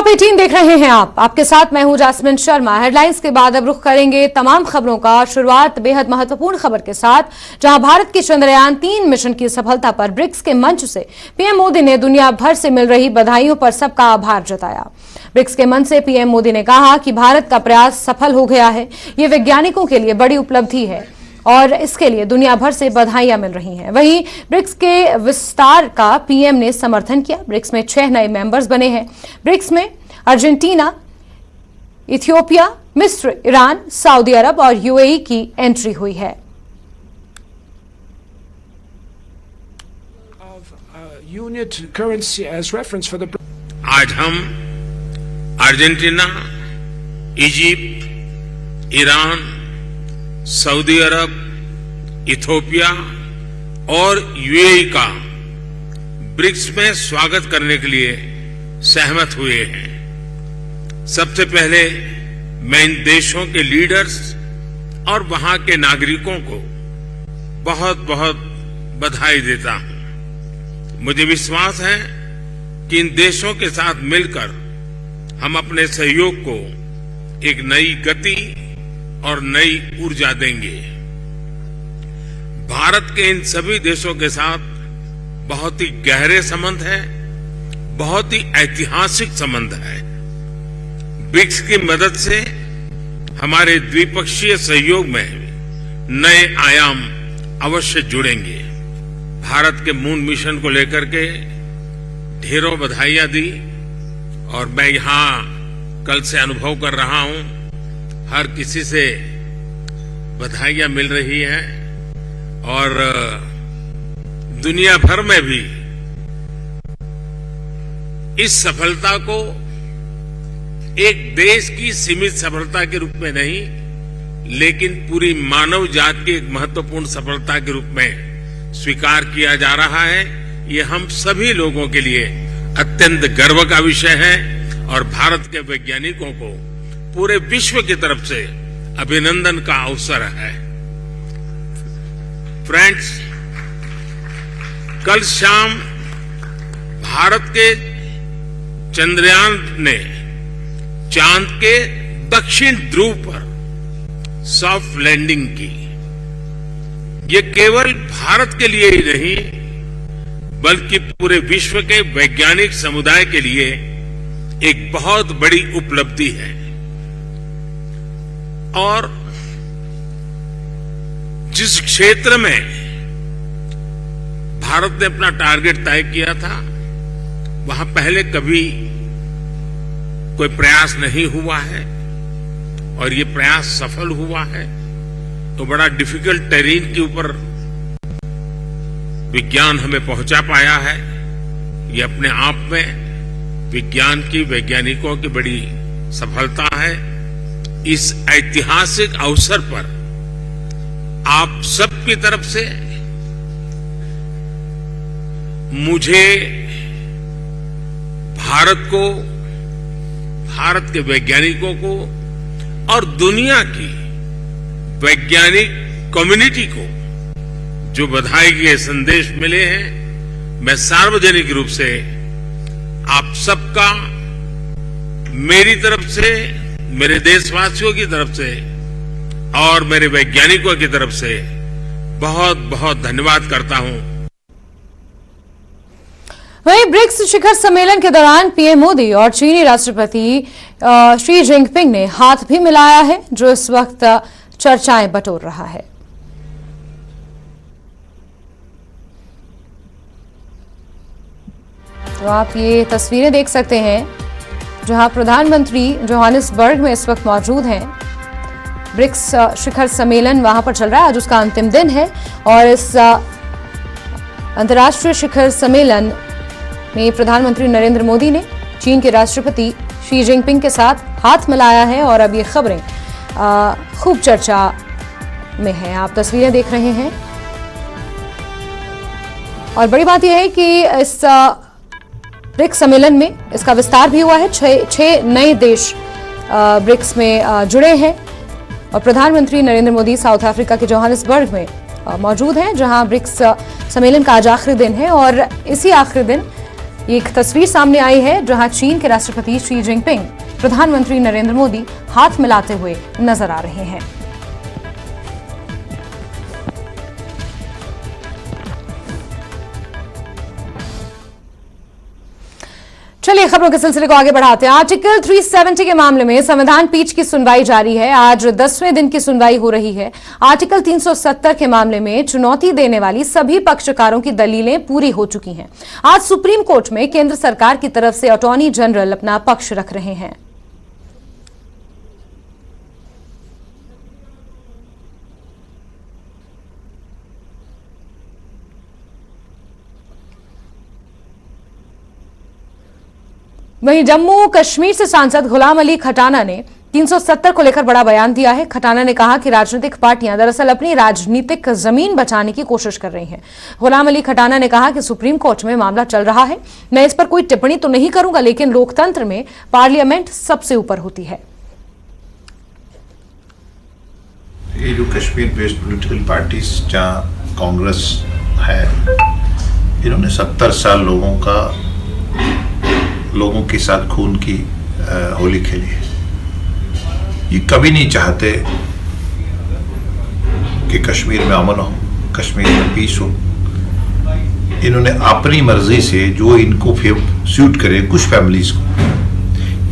Top 18 देख रहे हैं आप। आपके साथ मैं हूं जास्मिन शर्मा। हेडलाइंस के बाद अब रुख करेंगे तमाम खबरों का। शुरुआत बेहद महत्वपूर्ण खबर के साथ, जहां भारत की चंद्रयान 3 मिशन की सफलता पर ब्रिक्स के मंच से पीएम मोदी ने दुनिया भर से मिल रही बधाइयों पर सबका आभार जताया। ब्रिक्स के मंच से पीएम मोदी ने कहा कि भारत का प्रयास सफल हो गया है। ये वैज्ञानिकों के लिए बड़ी उपलब्धि है और इसके लिए दुनिया भर से बधाइयां मिल रही हैं। वहीं ब्रिक्स के विस्तार का पीएम ने समर्थन किया। ब्रिक्स में 6 नए मेंबर्स बने हैं। ब्रिक्स में अर्जेंटीना, इथियोपिया, मिस्र, ईरान, सऊदी अरब और यूएई की एंट्री हुई है। आज हम अर्जेंटीना, इजिप्ट, ईरान, सऊदी अरब, इथियोपिया और यूएई का ब्रिक्स में स्वागत करने के लिए सहमत हुए हैं। सबसे पहले मैं इन देशों के लीडर्स और वहां के नागरिकों को बहुत बहुत बधाई देता हूं। मुझे विश्वास है कि इन देशों के साथ मिलकर हम अपने सहयोग को एक नई गति और नई ऊर्जा देंगे। भारत के इन सभी देशों के साथ बहुत ही गहरे संबंध हैं, बहुत ही ऐतिहासिक संबंध है। ब्रिक्स की मदद से हमारे द्विपक्षीय सहयोग में नए आयाम अवश्य जुड़ेंगे। भारत के मून मिशन को लेकर के ढेरों बधाइयां दी और मैं यहां कल से अनुभव कर रहा हूं, हर किसी से बधाइयां मिल रही हैं और दुनिया भर में भी इस सफलता को एक देश की सीमित सफलता के रूप में नहीं, लेकिन पूरी मानव जाति की एक महत्वपूर्ण सफलता के रूप में स्वीकार किया जा रहा है। ये हम सभी लोगों के लिए अत्यंत गर्व का विषय है और भारत के वैज्ञानिकों को पूरे विश्व की तरफ से अभिनंदन का अवसर है। फ्रेंड्स, कल शाम भारत के चंद्रयान ने चांद के दक्षिण ध्रुव पर सॉफ्ट लैंडिंग की। ये केवल भारत के लिए ही नहीं, बल्कि पूरे विश्व के वैज्ञानिक समुदाय के लिए एक बहुत बड़ी उपलब्धि है। और जिस क्षेत्र में भारत ने अपना टारगेट तय किया था, वहां पहले कभी कोई प्रयास नहीं हुआ है और ये प्रयास सफल हुआ है। तो बड़ा डिफिकल्ट टेरेन के ऊपर विज्ञान हमें पहुंचा पाया है। ये अपने आप में विज्ञान की, वैज्ञानिकों की बड़ी सफलता है। इस ऐतिहासिक अवसर पर आप सबकी तरफ से मुझे भारत को, भारत के वैज्ञानिकों को और दुनिया की वैज्ञानिक कम्युनिटी को जो बधाई के संदेश मिले हैं, मैं सार्वजनिक रूप से आप सबका, मेरी तरफ से, मेरे देशवासियों की तरफ से और मेरे वैज्ञानिकों की तरफ से बहुत बहुत धन्यवाद करता हूं। वहीं ब्रिक्स शिखर सम्मेलन के दौरान पीएम मोदी और चीनी राष्ट्रपति शी जिनपिंग ने हाथ भी मिलाया है, जो इस वक्त चर्चाएं बटोर रहा है। तो आप ये तस्वीरें देख सकते हैं, जहां प्रधानमंत्री जोहानिसबर्ग में इस वक्त मौजूद हैं। ब्रिक्स शिखर सम्मेलन वहां पर चल रहा है, आज उसका अंतिम दिन है और इस अंतर्राष्ट्रीय शिखर सम्मेलन में प्रधानमंत्री नरेंद्र मोदी ने चीन के राष्ट्रपति शी जिनपिंग के साथ हाथ मिलाया है और अब ये खबरें खूब चर्चा में हैं। आप तस्वीरें देख रहे हैं और बड़ी बात यह है कि इस ब्रिक्स सम्मेलन में इसका विस्तार भी हुआ है। 6 नए देश ब्रिक्स में जुड़े हैं और प्रधानमंत्री नरेंद्र मोदी साउथ अफ्रीका के जोहानिसबर्ग में मौजूद हैं, जहां ब्रिक्स सम्मेलन का आज आखिरी दिन है और इसी आखिरी दिन एक तस्वीर सामने आई है जहां चीन के राष्ट्रपति शी जिनपिंग प्रधानमंत्री नरेंद्र मोदी हाथ मिलाते हुए नजर आ रहे हैं। चलिए खबरों के सिलसिले को आगे बढ़ाते हैं। आर्टिकल 370 के मामले में संविधान पीठ की सुनवाई जारी है। आज 10वें दिन की सुनवाई हो रही है। आर्टिकल 370 के मामले में चुनौती देने वाली सभी पक्षकारों की दलीलें पूरी हो चुकी हैं। आज सुप्रीम कोर्ट में केंद्र सरकार की तरफ से अटॉर्नी जनरल अपना पक्ष रख रहे हैं। वहीं जम्मू कश्मीर से सांसद गुलाम अली खटाना ने 370 को लेकर बड़ा बयान दिया है। खटाना ने कहा कि राजनीतिक पार्टियां दरअसल अपनी राजनीतिक जमीन बचाने की कोशिश कर रही हैं। गुलाम अली खटाना ने कहा कि सुप्रीम कोर्ट में मामला चल रहा है, मैं इस पर कोई टिप्पणी तो नहीं करूंगा, लेकिन लोकतंत्र में पार्लियामेंट सबसे ऊपर होती है। ये जो कश्मीर बेस्ड पॉलिटिकल पार्टीज जहाँ कांग्रेस है, इन्होंने 70 साल लोगों के साथ खून की होली खेली है। ये कभी नहीं चाहते कि कश्मीर में अमन हो, कश्मीर में पीस हो। इन्होंने अपनी मर्जी से जो इनको सूट करे कुछ फैमिलीज को,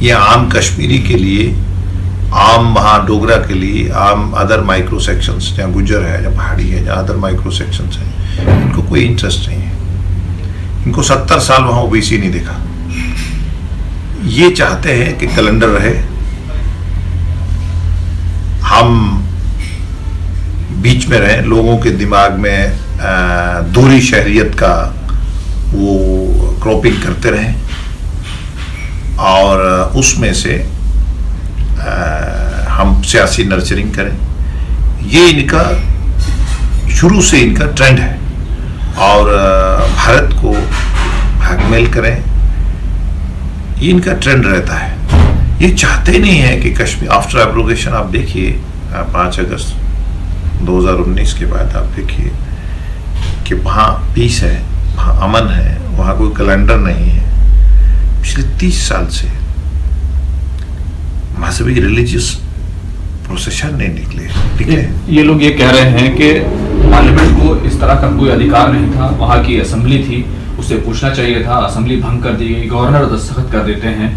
ये आम कश्मीरी के लिए, आम वहाँ डोगरा के लिए, आम अदर माइक्रो सेक्शंस जहाँ गुजर है, जहाँ पहाड़ी है, जहाँ अदर माइक्रो सेक्शंस हैं, इनको कोई इंटरेस्ट नहीं है। इनको 70 साल वहाँ ओबीसी नहीं देखा। ये चाहते हैं कि कैलेंडर रहे, हम बीच में रहें, लोगों के दिमाग में दूरी शहरियत का वो क्रॉपिंग करते रहें और उसमें से हम सियासी नर्चरिंग करें। ये इनका शुरू से इनका ट्रेंड है और भारत को भागमेल करें, ये इनका ट्रेंड रहता है। ये चाहते ही नहीं है कि कश्मीर आफ्टर एब्रोगेशन, आप देखिए 5 अगस्त 2019 के बाद आप देखिए कि वहाँ पीस है, वहाँ अमन है, वहाँ कोई कैलेंडर नहीं है। पिछले 30 साल से मजहबी रिलीजियस प्रोसेशन नहीं निकले। ये लोग ये कह रहे हैं कि पार्लियामेंट को इस तरह का कोई अधिकार नहीं था, वहाँ की असेंबली थी, उससे पूछना चाहिए था, असेंबली भंग कर दी गई, गवर्नर दस्तखत कर देते हैं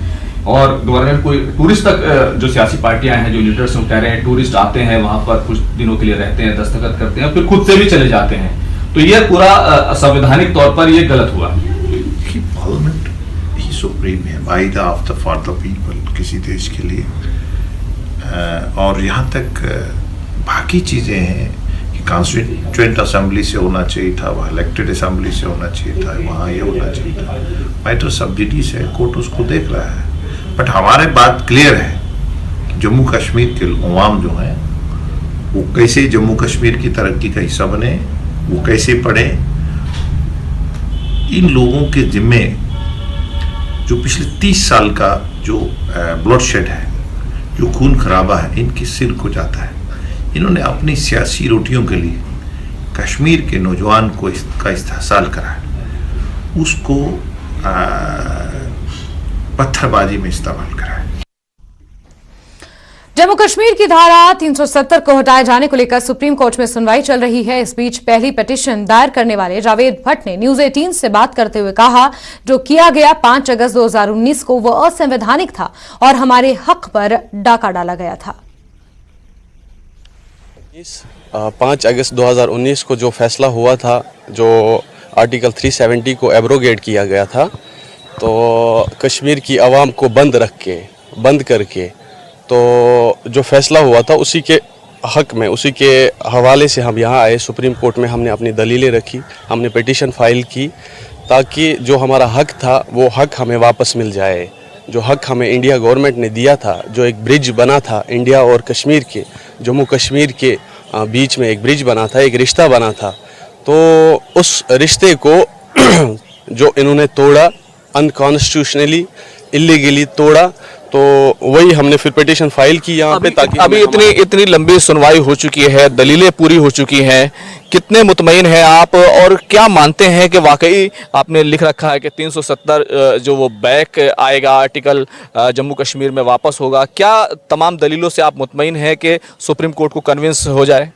और गवर्नर कोई टूरिस्ट तक, जो सियासी पार्टियां हैं, जो लीडर्स हैं, कह रहे हैं टूरिस्ट आते हैं वहां पर कुछ दिनों के लिए रहते हैं, दस्तखत करते हैं, फिर खुद से भी चले जाते हैं। तो ये पूरा संवैधानिक तौर पर ये गलत हुआ। पार्लियामेंट ही सुप्रीम है, by the of the for the people, किसी देश के लिए। और यहाँ तक बाकी चीजें हैं कि कॉन्स्टिट्यूएंट असेंबली से होना चाहिए था, वहाँ इलेक्टेड असेंबली से होना चाहिए था, वहाँ ये होना चाहिए था। मैटर सब डिटीज है, कोर्ट उसको देख रहा है। बट हमारे बात क्लियर है कि जम्मू कश्मीर के अवाम जो हैं वो कैसे जम्मू कश्मीर की तरक्की का हिस्सा बने, वो कैसे पढ़े। इन लोगों के जिम्मे जो पिछले 30 साल का जो ब्लडशेड है, जो खून खराबा है, इनके सिर को जाता है। इन्होंने अपनी सियासी रोटियों के लिए कश्मीर के नौजवान को इसका इस्तेहसाल करा, उसको पत्थरबाजी में इस्तेमाल करा है। जम्मू कश्मीर की धारा 370 को हटाए जाने को लेकर सुप्रीम कोर्ट में सुनवाई चल रही है। इस बीच पहली पिटीशन दायर करने वाले जावेद भट्ट ने न्यूज 18 से बात करते हुए कहा, जो किया गया 5 अगस्त 2019 को वह असंवैधानिक था और हमारे हक पर डाका डाला गया था। 5 अगस्त 2019 को जो फैसला हुआ था, जो आर्टिकल 370 को एब्रोगेट किया गया था, तो कश्मीर की आवाम को बंद करके तो जो फैसला हुआ था उसी के हक में, उसी के हवाले से हम यहाँ आए। सुप्रीम कोर्ट में हमने अपनी दलीलें रखी, हमने पिटीशन फाइल की ताकि जो हमारा हक था वो हक हमें वापस मिल जाए। जो हक हमें इंडिया गवर्नमेंट ने दिया था, जो एक ब्रिज बना था इंडिया और कश्मीर के, जम्मू कश्मीर के बीच में एक ब्रिज बना था, एक रिश्ता बना था, तो उस रिश्ते को जो इन्होंने तोड़ा, अनकॉन्स्टिट्यूशनली, इलीगली तोड़ा, तो वही हमने फिर पिटीशन फाइल की यहाँ पे, ताकि अभी इतनी लंबी सुनवाई हो चुकी है, दलीलें पूरी हो चुकी हैं, कितने मुतमईन हैं आप और क्या मानते हैं कि वाकई आपने लिख रखा है कि 370 जो वो बैक आएगा आर्टिकल जम्मू कश्मीर में वापस होगा, क्या तमाम दलीलों से आप मुतमईन हैं कि सुप्रीम कोर्ट को कन्विंस हो जाए?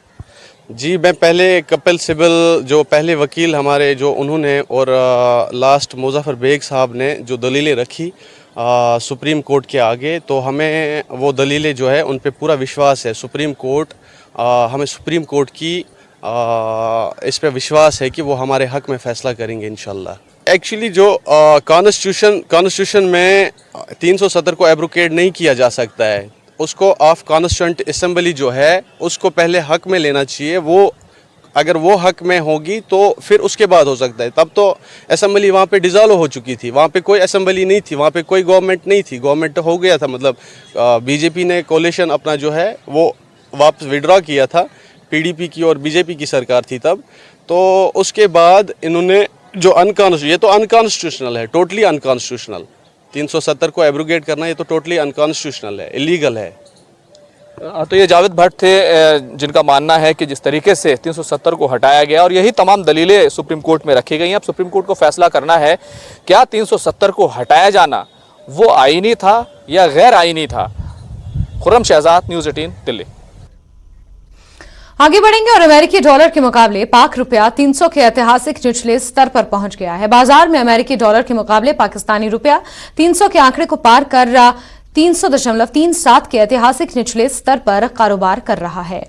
जी, मैं पहले कपिल सिब्बल जो पहले वकील हमारे जो उन्होंने और लास्ट मुजफ्फर बेग साहब ने जो दलीलें रखी सुप्रीम कोर्ट के आगे, तो हमें वो दलीलें जो है उन पे पूरा विश्वास है। सुप्रीम कोर्ट हमें सुप्रीम कोर्ट की इस पे विश्वास है कि वो हमारे हक में फ़ैसला करेंगे इंशाल्लाह। एक्चुअली जो कॉन्स्टिट्यूशन में 370 को एब्रोगेट नहीं किया जा सकता है, उसको ऑफ कॉन्स्टिट्यूएंट असेंबली जो है उसको पहले हक में लेना चाहिए। वो अगर वो हक में होगी तो फिर उसके बाद हो सकता है। तब तो असेंबली वहाँ पे डिज़ोल्व हो चुकी थी, वहाँ पे कोई असेंबली नहीं थी, वहाँ पे कोई गवर्नमेंट नहीं थी, गवर्नमेंट हो गया था, मतलब बीजेपी ने कोalition अपना जो है वो वापस विड्रॉ किया था, पीडीपी की और बीजेपी की सरकार थी तब। तो उसके बाद इन्होंने जो ये तो अनकॉन्स्टिट्यूशनल है, टोटली अनकॉन्स्टिट्यूशनल। 370 को एब्रोगेट करना ये तो टोटली अनकॉन्स्टिट्यूशनल है, इलीगल है। तो ये जावेद भट्ट थे जिनका मानना है कि जिस तरीके से 370 को हटाया गया और यही तमाम दलीलें सुप्रीम कोर्ट में रखी गई हैं, अब सुप्रीम कोर्ट को फैसला करना है क्या 370 को हटाया जाना वो आईनी था या गैर आईनी था। खुर्रम शहजाद, न्यूज़ 18 दिल्ली। आगे बढ़ेंगे और अमेरिकी डॉलर के मुकाबले पाक रुपया 300 के ऐतिहासिक निचले स्तर पर पहुंच गया है। बाजार में अमेरिकी डॉलर के मुकाबले पाकिस्तानी रुपया 300 के आंकड़े को पार कर 300.37 के ऐतिहासिक निचले स्तर पर कारोबार कर रहा है।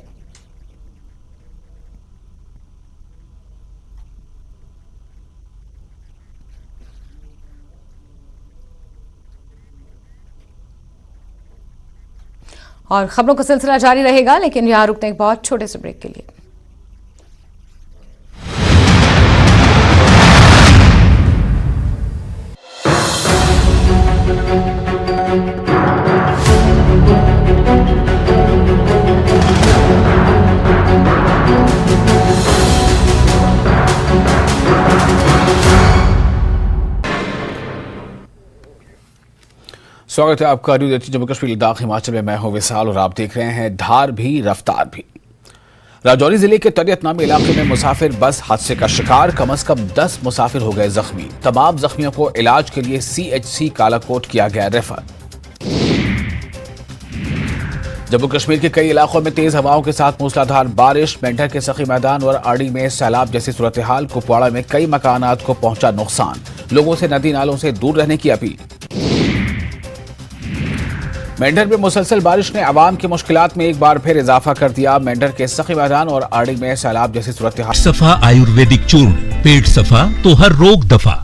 और खबरों का सिलसिला जारी रहेगा, लेकिन यहां रुकते हैं एक बहुत छोटे से ब्रेक के लिए। स्वागत है आपका न्यूज़ 18 जम्मू कश्मीर लद्दाख हिमाचल में। मैं हूं विशाल और आप देख रहे हैं धार भी रफ्तार भी। राजौरी जिले के तरियत नामी इलाके में मुसाफिर बस हादसे का शिकार, कम से कम 10 मुसाफिर हो गए जख्मी। तमाम जख्मियों को इलाज के लिए CHC कालाकोट किया गया रेफर। जम्मू कश्मीर के कई इलाकों में तेज हवाओं के साथ मूसलाधार बारिश, मेंढर के सखी मैदान और आड़ी में सैलाब जैसी सूरत हाल। कुपवाड़ा में कई मकानात को पहुंचा नुकसान, लोगों से नदी नालों से दूर रहने की अपील। मेंढर में मुसलसल बारिश ने आवाम की मुश्किलात में एक बार फिर इजाफा कर दिया। मेंढर के सखी मैदान और आड़ी में सैलाब जैसी सूरत हाल। सफा आयुर्वेदिक चूर्ण, पेट सफा तो हर रोग दफा।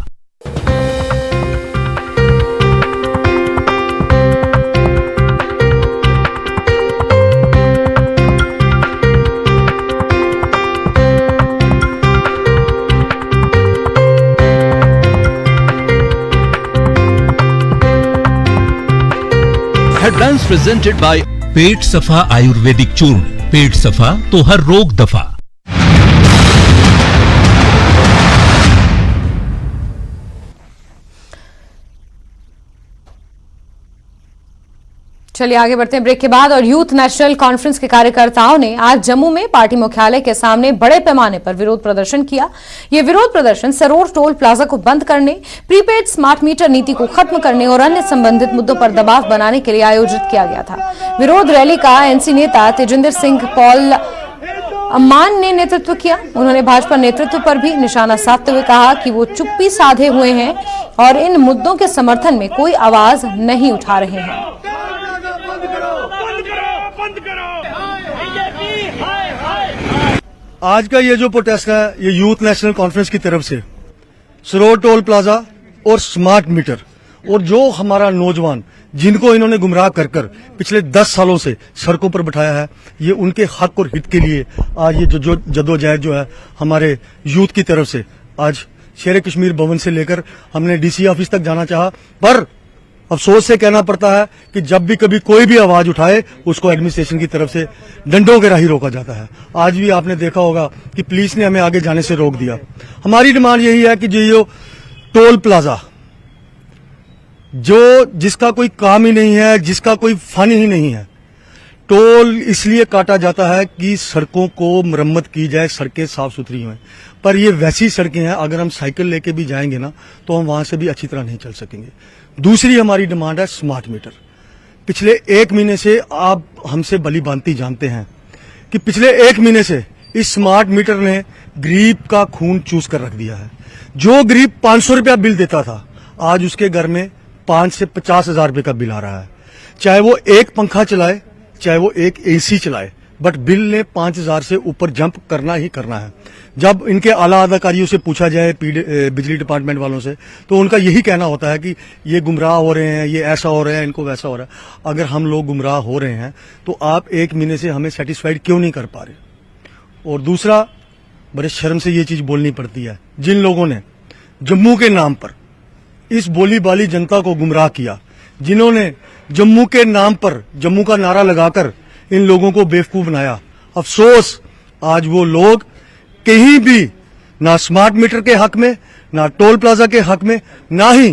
हेडलाइंस प्रेजेंटेड बाय पेट सफा आयुर्वेदिक चूर्ण, पेट सफा तो हर रोग दफा। चलिए आगे बढ़ते हैं ब्रेक के बाद। और यूथ नेशनल कॉन्फ्रेंस के कार्यकर्ताओं ने आज जम्मू में पार्टी मुख्यालय के सामने बड़े पैमाने पर विरोध प्रदर्शन किया। यह विरोध प्रदर्शन सरोर टोल प्लाजा को बंद करने, प्रीपेड स्मार्ट मीटर नीति को खत्म करने और अन्य संबंधित मुद्दों पर दबाव बनाने के लिए आयोजित किया गया था। विरोध रैली का एनसी नेता तेजिंदर सिंह पॉल अम्मान ने नेतृत्व किया। उन्होंने भाजपा नेतृत्व पर भी निशाना साधते हुए कहा कि वो चुप्पी साधे हुए हैं और इन मुद्दों के समर्थन में कोई आवाज नहीं उठा रहे हैं। आज का ये जो प्रोटेस्ट है ये यूथ नेशनल कॉन्फ्रेंस की तरफ से सरोर टोल प्लाजा और स्मार्ट मीटर और जो हमारा नौजवान जिनको इन्होंने गुमराह कर पिछले 10 सालों से सड़कों पर बिठाया है, ये उनके हक और हित के लिए आज ये जो जदोजहद जो है हमारे यूथ की तरफ से आज शेर कश्मीर भवन से लेकर हमने डीसी ऑफिस तक जाना चाहा, पर अफसोस से कहना पड़ता है कि जब भी कभी कोई भी आवाज उठाए उसको एडमिनिस्ट्रेशन की तरफ से डंडों के राही रोका जाता है। आज भी आपने देखा होगा कि पुलिस ने हमें आगे जाने से रोक दिया। हमारी डिमांड यही है कि जो टोल प्लाजा जो जिसका कोई काम ही नहीं है, जिसका कोई फन ही नहीं है। टोल इसलिए काटा जाता है कि सड़कों को मरम्मत की जाए, सड़कें साफ सुथरी हों। पर ये वैसी सड़कें हैं, अगर हम साइकिल लेके भी जाएंगे ना तो हम वहां से भी अच्छी तरह नहीं चल सकेंगे। दूसरी हमारी डिमांड है स्मार्ट मीटर। पिछले 1 महीने से आप हमसे भली भांति जानते हैं कि पिछले 1 महीने से इस स्मार्ट मीटर ने गरीब का खून चूस कर रख दिया है। जो गरीब 500 रुपया बिल देता था, आज उसके घर में 5 से 50 हजार रुपये का बिल आ रहा है। चाहे वो एक पंखा चलाए, चाहे वो एक एसी चलाए, बट बिल ने 5,000 से ऊपर जंप करना ही करना है। जब इनके आला अधिकारियों से पूछा जाए, बिजली डिपार्टमेंट वालों से, तो उनका यही कहना होता है कि ये गुमराह हो रहे हैं, ये ऐसा हो रहा है, इनको वैसा हो रहा है। अगर हम लोग गुमराह हो रहे हैं तो आप 1 महीने से हमें सेटिस्फाइड क्यों नहीं कर पा रहे? और दूसरा, बड़े शर्म से ये चीज बोलनी पड़ती है, जिन लोगों ने जम्मू के नाम पर इस बोली बाली जनता को गुमराह किया, जिन्होंने जम्मू के नाम पर जम्मू का नारा लगाकर इन लोगों को बेवकूफ बनाया, अफसोस आज वो लोग कहीं भी ना स्मार्ट मीटर के हक में, ना टोल प्लाजा के हक में, ना ही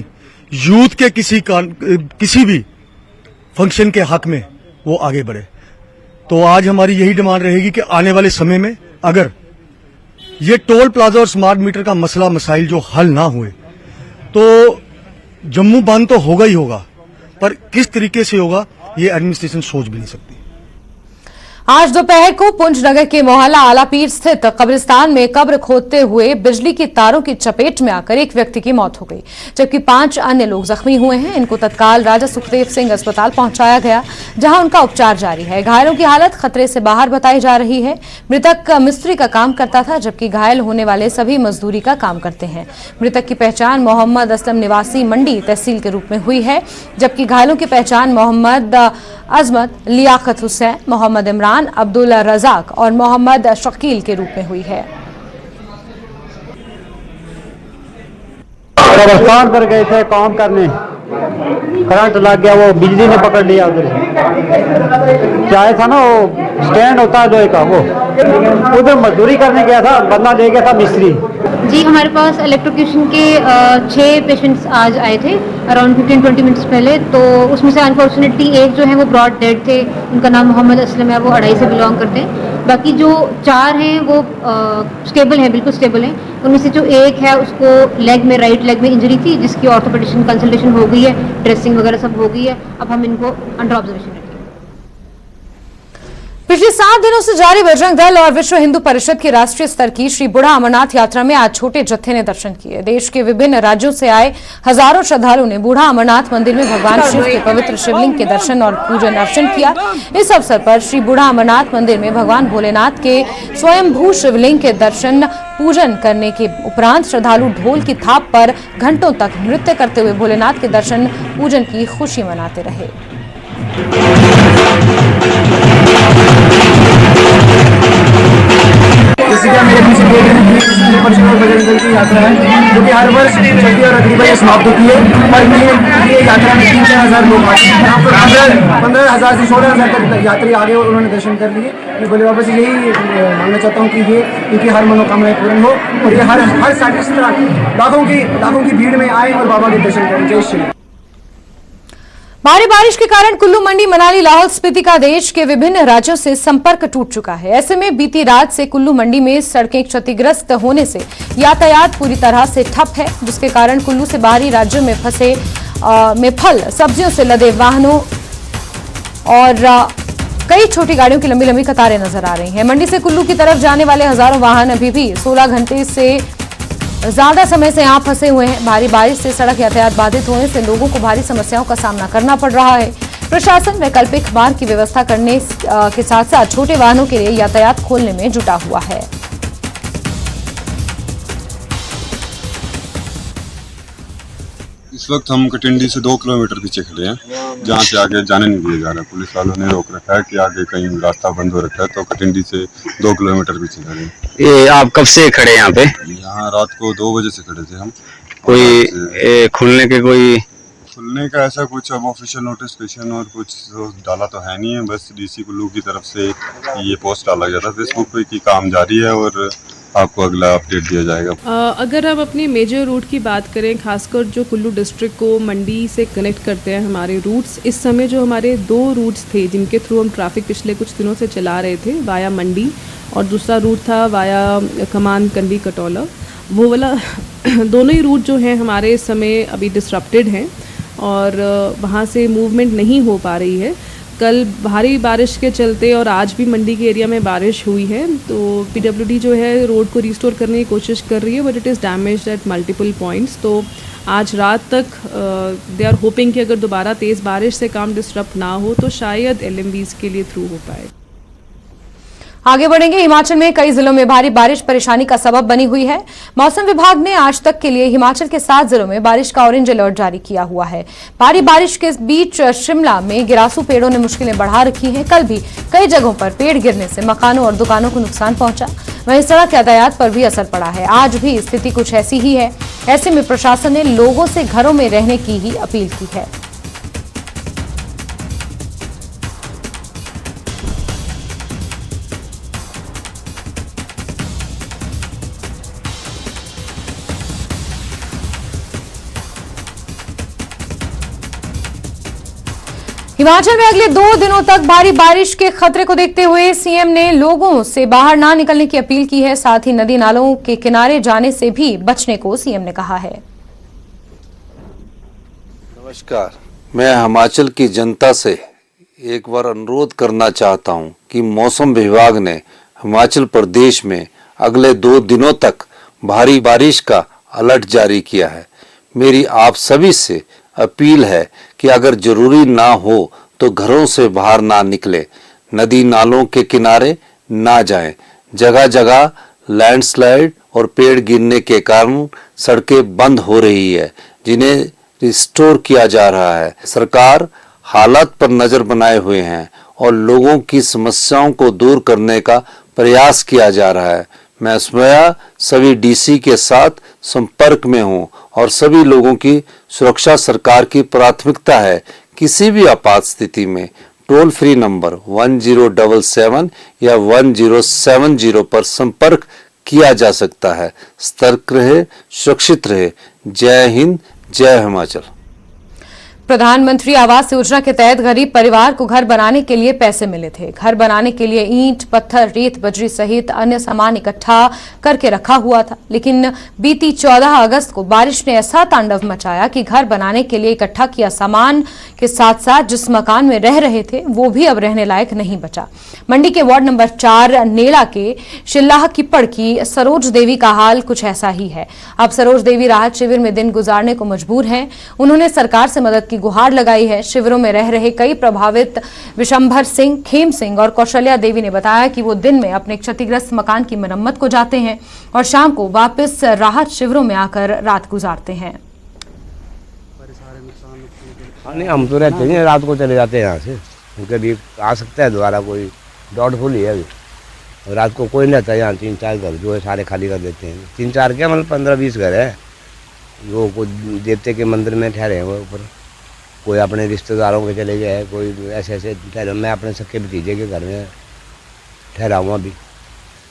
यूथ के किसी भी फंक्शन के हक में वो आगे बढ़े। तो आज हमारी यही डिमांड रहेगी कि आने वाले समय में अगर ये टोल प्लाजा और स्मार्ट मीटर का मसला मसाइल जो हल ना हुए तो जम्मू बंद तो होगा ही होगा, पर किस तरीके से होगा ये एडमिनिस्ट्रेशन सोच भी नहीं सकती। आज दोपहर को पुंछ नगर के मोहल्ला आलापीर स्थित कब्रिस्तान में कब्र खोदते हुए बिजली की तारों की चपेट में आकर एक व्यक्ति की मौत हो गई, जबकि 5 अन्य लोग जख्मी हुए हैं। इनको तत्काल राजा सुखदेव सिंह अस्पताल पहुंचाया गया, जहां उनका उपचार जारी है। घायलों की हालत खतरे से बाहर बताई जा रही है। मृतक मिस्त्री का काम करता था, जबकि घायल होने वाले सभी मजदूरी का काम करते हैं। मृतक की पहचान मोहम्मद असलम निवासी मंडी तहसील के रूप में हुई है, जबकि घायलों की पहचान मोहम्मद अजमत, लियाकत हुसैन, मोहम्मद इमरान, अब्दुल रजाक और मोहम्मद शकील के रूप में हुई है। कब्रिस्तान पर गए थे काम करने, करंट लग गया, वो बिजली ने पकड़ लिया। उधर चाहे था ना वो स्टैंड होता है लोहे का, वो उधर मजदूरी करने गया था, बंदा ले गया था मिस्त्री। जी, हमारे पास इलेक्ट्रोक्यूशन के 6 पेशेंट्स आज आए थे अराउंड 15-20 मिनट्स पहले। तो उसमें से अनफॉर्चुनेटली एक जो है वो ब्रॉड डेड थे, उनका नाम मोहम्मद असलम है, वो अढ़ाई से बिलोंग करते हैं। बाकी जो 4 हैं वो स्टेबल हैं, बिल्कुल स्टेबल हैं। उनमें से जो एक है उसको लेग में, राइट लेग में इंजरी थी, जिसकी ऑर्थोपेडिशियन कंसल्टेशन हो गई है, ड्रेसिंग वगैरह सब हो गई है। अब हम इनको अंडर ऑब्जर्वेशन रखेंगे। पिछले 7 दिनों से जारी बजरंग दल और विश्व हिंदू परिषद की राष्ट्रीय स्तर की श्री बूढ़ा अमरनाथ यात्रा में आज छोटे जत्थे ने दर्शन किए। देश के विभिन्न राज्यों से आए हजारों श्रद्धालुओं ने बूढ़ा अमरनाथ मंदिर में भगवान शिव के पवित्र शिवलिंग के दर्शन और पूजन अर्चन किया। इस अवसर पर श्री बूढ़ा अमरनाथ मंदिर में भगवान भोलेनाथ के स्वयंभू शिवलिंग के दर्शन पूजन करने के उपरांत श्रद्धालु ढोल की थाप पर घंटों तक नृत्य करते हुए भोलेनाथ के दर्शन पूजन की खुशी मनाते रहे। मेरे पीछे देख रहे हैं बजरंग दल की यात्रा है, जो कि हर वर्ष छठी और अगली बार समाप्त होती है। और ये यात्रा में 3-4 हजार लोग आते हैं। यहाँ पर 15,000 से 16,000 तक यात्री आगे और उन्होंने दर्शन कर लिए। मैं बोले वापस यही मांगना चाहता हूँ कि ये इनकी हर मनोकामनाएं पूर्ण हो और ये हर साल इस तरह लाखों की भीड़ में आए और बाबा के दर्शन करें। जय श्री। भारी बारिश के कारण कुल्लू मंडी मनाली लाहौल स्पीति का देश के विभिन्न राज्यों से संपर्क टूट चुका है। ऐसे में बीती रात से कुल्लू मंडी में सड़कें क्षतिग्रस्त होने से यातायात पूरी तरह से ठप है, जिसके कारण कुल्लू से बाहरी राज्यों में फंसे फल सब्जियों से लदे वाहनों और कई छोटी गाड़ियों की लंबी लंबी कतारें नजर आ रही हैं। मंडी से कुल्लू की तरफ जाने वाले हजारों वाहन अभी भी 16 घंटे से ज्यादा समय से यहां फंसे हुए हैं। भारी बारिश से सड़क यातायात बाधित होने से लोगों को भारी समस्याओं का सामना करना पड़ रहा है। प्रशासन वैकल्पिक मार्ग की व्यवस्था करने के साथ साथ छोटे वाहनों के लिए यातायात खोलने में जुटा हुआ है। इस वक्त हम कटिंडी से 2 किलोमीटर पीछे खड़े हैं, जहाँ से आगे जाने नहीं दिया जा रहा। पुलिस वालों ने रोक रखा है कि आगे कहीं रास्ता बंद हो रखा है, तो कटिंडी से 2 किलोमीटर पीछे खड़े हैं। ये आप कब से खड़े हैं यहाँ पे? यहाँ रात को 2 बजे से खड़े थे हम। कोई खुलने का ऐसा कुछ अब ऑफिशियल नोटिफिकेशन और कुछ तो डाला तो है नहीं है। बस डीसी कुल्लू की तरफ से ये पोस्ट डाला गया था फेसबुक पे कि काम जारी है और आपको अगला अपडेट दिया जाएगा। अगर हम अपनी मेजर रूट की बात करें, खासकर जो कुल्लू डिस्ट्रिक्ट को मंडी से कनेक्ट करते हैं हमारे रूट्स, इस समय जो हमारे 2 रूट्स थे जिनके थ्रू हम ट्रैफिक पिछले कुछ दिनों से चला रहे थे, वाया मंडी और दूसरा रूट था वाया कमान कंडी कटौला, वो वाला दोनों ही रूट जो हैं हमारे इस समय अभी डिसरप्टेड हैं और वहाँ से मूवमेंट नहीं हो पा रही है। कल भारी बारिश के चलते और आज भी मंडी के एरिया में बारिश हुई है, तो पीडब्ल्यूडी जो है रोड को रिस्टोर करने की कोशिश कर रही है, but it is damaged at multiple points. तो आज रात तक दे आर होपिंग कि अगर दोबारा तेज़ बारिश से काम डिस्टर्ब ना हो तो शायद LMVs के लिए थ्रू हो पाए। आगे बढ़ेंगे। हिमाचल में कई जिलों में भारी बारिश परेशानी का सबब बनी हुई है। मौसम विभाग ने आज तक के लिए हिमाचल के 7 जिलों में बारिश का ऑरेंज अलर्ट जारी किया हुआ है। भारी बारिश के बीच शिमला में गिरासू पेड़ों ने मुश्किलें बढ़ा रखी हैं। कल भी कई जगहों पर पेड़ गिरने से मकानों और दुकानों को नुकसान पहुंचा, वहीं सड़क यातायात पर भी असर पड़ा है। आज भी स्थिति कुछ ऐसी ही है। ऐसे में प्रशासन ने लोगों से घरों में रहने की ही अपील की है। हिमाचल में अगले 2 दिनों तक भारी बारिश के खतरे को देखते हुए सीएम ने लोगों से बाहर ना निकलने की अपील की है। साथ ही नदी नालों के किनारे जाने से भी बचने को सीएम ने कहा है। नमस्कार, मैं हिमाचल की जनता से एक बार अनुरोध करना चाहता हूं कि मौसम विभाग ने हिमाचल प्रदेश में अगले 2 दिनों तक भारी बारिश का अलर्ट जारी किया है। मेरी आप सभी से अपील है कि अगर जरूरी ना हो तो घरों से बाहर ना निकले, नदी नालों के किनारे ना जाएं। जगह जगह लैंडस्लाइड और पेड़ गिरने के कारण सड़कें बंद हो रही है, जिन्हें रिस्टोर किया जा रहा है। सरकार हालात पर नजर बनाए हुए हैं और लोगों की समस्याओं को दूर करने का प्रयास किया जा रहा है। मैं स्वयं सभी डीसी के साथ संपर्क में हूं और सभी लोगों की सुरक्षा सरकार की प्राथमिकता है। किसी भी आपात स्थिति में टोल फ्री नंबर 1077 या 1070 पर संपर्क किया जा सकता है। सतर्क रहे, सुरक्षित रहे। जय हिंद, जय हिमाचल। प्रधानमंत्री आवास योजना के तहत गरीब परिवार को घर बनाने के लिए पैसे मिले थे। घर बनाने के लिए ईंट, पत्थर, रेत, बजरी सहित अन्य सामान इकट्ठा करके रखा हुआ था, लेकिन बीती 14 अगस्त को बारिश ने ऐसा तांडव मचाया कि घर बनाने के लिए इकट्ठा किया सामान के साथ साथ जिस मकान में रह रहे थे वो भी अब रहने लायक नहीं बचा। मंडी के वार्ड नंबर 4 नेड़ा के शिल्लाह किप्पड़ की सरोज देवी का हाल कुछ ऐसा ही है। अब सरोज देवी राहत शिविर में दिन गुजारने को मजबूर हैं। उन्होंने सरकार से मदद की गुहार लगाई है। शिविरों में रह रहे कई प्रभावित विशंभर सिंह, खेम सिंह और कौशल्या देवी ने बताया कि वो दिन में अपने क्षतिग्रस्त मकान की मरम्मत को जाते हैं और शाम को वापस राहत शिविरों में आकर रात गुजारते हैं। नहीं, हम तो रहते हैं, रात को चले जाते हैं यहाँ से। कभी आ सकता है दोबारा, कोई डाउटफुल ही है अभी। रात को कोई नहीं रहता है यहाँ। 3-4 घर जो है सारे खाली कर देते हैं। 3-4 क्या मतलब 15-20 घर है जो कोई देवते के मंदिर में ठहरे हैं। वो ऊपर कोई अपने रिश्तेदारों के चले गए, कोई ऐसे ठहरे। मैं अपने सके भतीजे के घर में ठहरा हुआ अभी।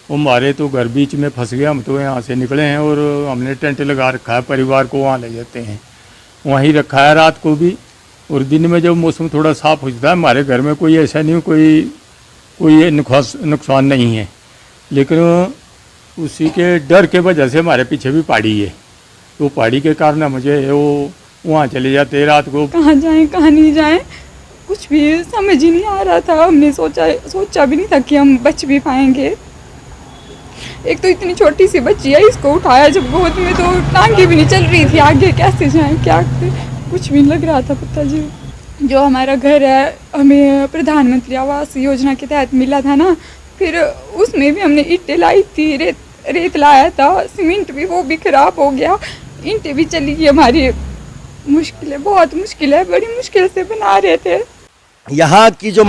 हमारे तो घर बीच में फंस गया। हम तो यहाँ से निकले हैं और हमने टेंट लगा रखा है। परिवार को वहाँ ले जाते हैं, वहीं रखा है रात को भी। और दिन में जब मौसम थोड़ा साफ हो जाता है, हमारे घर में कोई ऐसा नहीं, कोई नुकसान नहीं है, लेकिन उसी के डर के वजह से हमारे पीछे भी पहाड़ी है। तो पहाड़ी के कारण मुझे वो वहाँ चले जाते हैं रात को। कहाँ जाएं कहाँ नहीं जाएं कुछ भी समझ ही नहीं आ रहा था। हमने सोचा भी नहीं था कि हम बच भी पाएंगे। एक तो इतनी छोटी सी बच्ची है, इसको उठाया जब गोद में तो टांगे भी नहीं चल रही थी। आगे कैसे जाएं, क्या कुछ भी लग रहा था। पता जी, जो हमारा घर है हमें प्रधानमंत्री आवास योजना के तहत मिला था ना, फिर उसमें भी हमने ईंटें लाई थी, रेत लाया था, सीमेंट भी वो भी खराब हो गया, ईंटें भी चली गई हमारी। मुश्किल है, बहुत मुश्किल है, बड़ी मुश्किल से बना रहे थे। यहाँ की जो